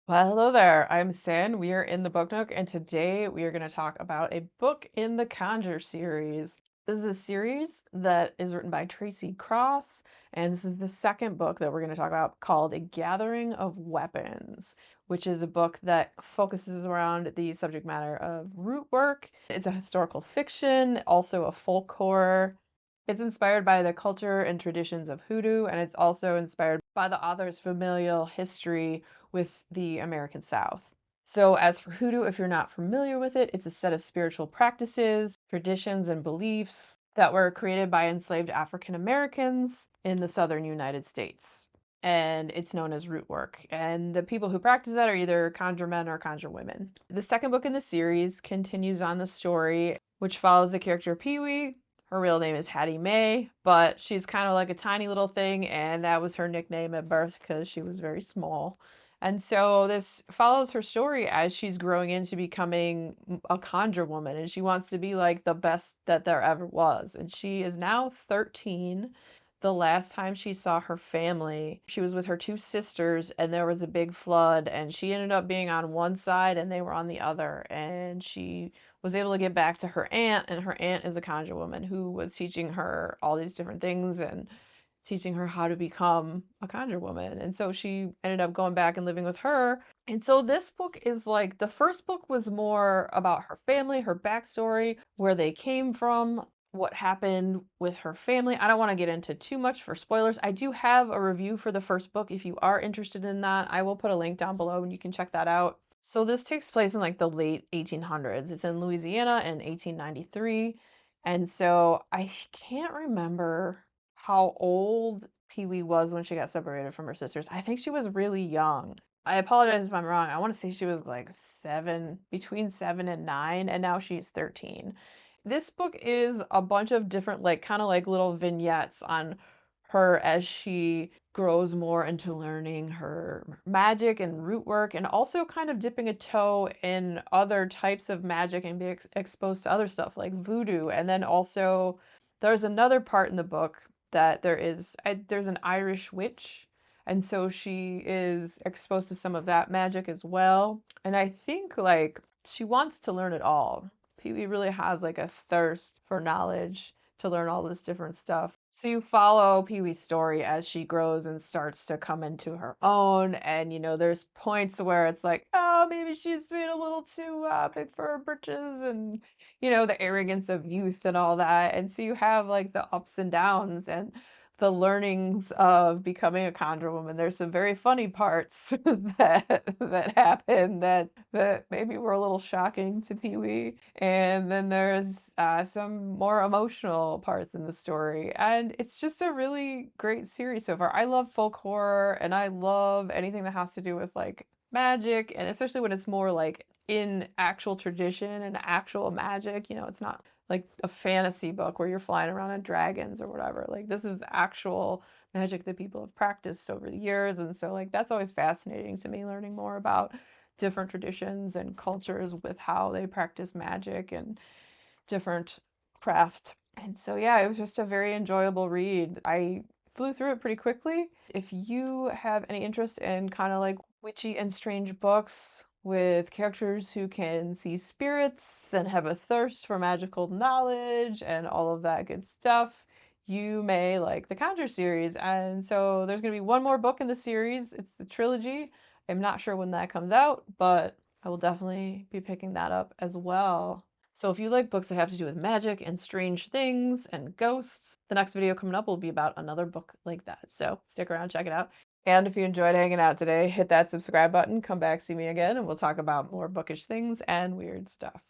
Well, hello there. I'm Sin. We are in the Book Nook, and today we are going to talk about a book in the Conjure series. This is a series that is written by Tracy Cross, and this is the second book that we're going to talk about called A Gathering of Weapons, which is a book that focuses around the subject matter of root work. It's a historical fiction, also a folk horror. It's inspired by the culture and traditions of hoodoo, and it's also inspired by the author's familial history with the American South. So, as for hoodoo, if you're not familiar with it, it's a set of spiritual practices, traditions, and beliefs that were created by enslaved African Americans in the southern United States. And it's known as root work. And the people who practice that are either conjure men or conjure women. The second book in the series continues on the story, which follows the character Pee Wee. Her real name is Hattie Mae, but she's kind of like a tiny little thing, and that was her nickname at birth because she was very small. And so this follows her story as she's growing into becoming a conjure woman, and she wants to be like the best that there ever was. And she is now 13. The last time she saw her family, she was with her two sisters, and there was a big flood, and she ended up being on one side and they were on the other. And she was able to get back to her aunt, and her aunt is a conjure woman who was teaching her all these different things and teaching her how to become a conjure woman. And so she ended up going back and living with her. And so this book is like the first book was more about her family, her backstory, where they came from, what happened with her family. I don't want to get into too much for spoilers. I do have a review for the first book. If you are interested in that, I will put a link down below and you can check that out. So this takes place in like the late 1800s. It's in Louisiana in 1893. And so I can't remember how old Pee Wee was when she got separated from her sisters. I think she was really young. I apologize if I'm wrong. I want to say she was like seven, between 7 and 9, and now she's 13. This book is a bunch of different, like, kind of like little vignettes on her as she grows more into learning her magic and root work, and also kind of dipping a toe in other types of magic and be exposed to other stuff like voodoo. And then also, there's another part in the book that there's an Irish witch, and so she is exposed to some of that magic as well. And I think like she wants to learn it all. Pee Wee really has like a thirst for knowledge to learn all this different stuff. So you follow Pee Wee's story as she grows and starts to come into her own. And there's points where it's like, oh, maybe she's being a little too big for her britches, and the arrogance of youth and all that. And so you have like the ups and downs and the learnings of becoming a conjure woman. There's some very funny parts that happen that maybe were a little shocking to Pee Wee. And then there's some more emotional parts in the story. And it's just a really great series so far. I love folk horror, and I love anything that has to do with like magic, and especially when it's more like in actual tradition and actual magic. It's not like a fantasy book where you're flying around on dragons or whatever. Like this is actual magic that people have practiced over the years. And so like that's always fascinating to me, learning more about different traditions and cultures with how they practice magic and different craft. And so yeah, it was just a very enjoyable read. I flew through it pretty quickly. If you have any interest in kind of like witchy and strange books with characters who can see spirits and have a thirst for magical knowledge and all of that good stuff, you may like the Conjure series. And so there's going to be one more book in the series. It's the trilogy. I'm not sure when that comes out, but I will definitely be picking that up as well. So if you like books that have to do with magic and strange things and ghosts, the next video coming up will be about another book like that. So stick around, check it out. And if you enjoyed hanging out today, hit that subscribe button, come back, see me again, and we'll talk about more bookish things and weird stuff.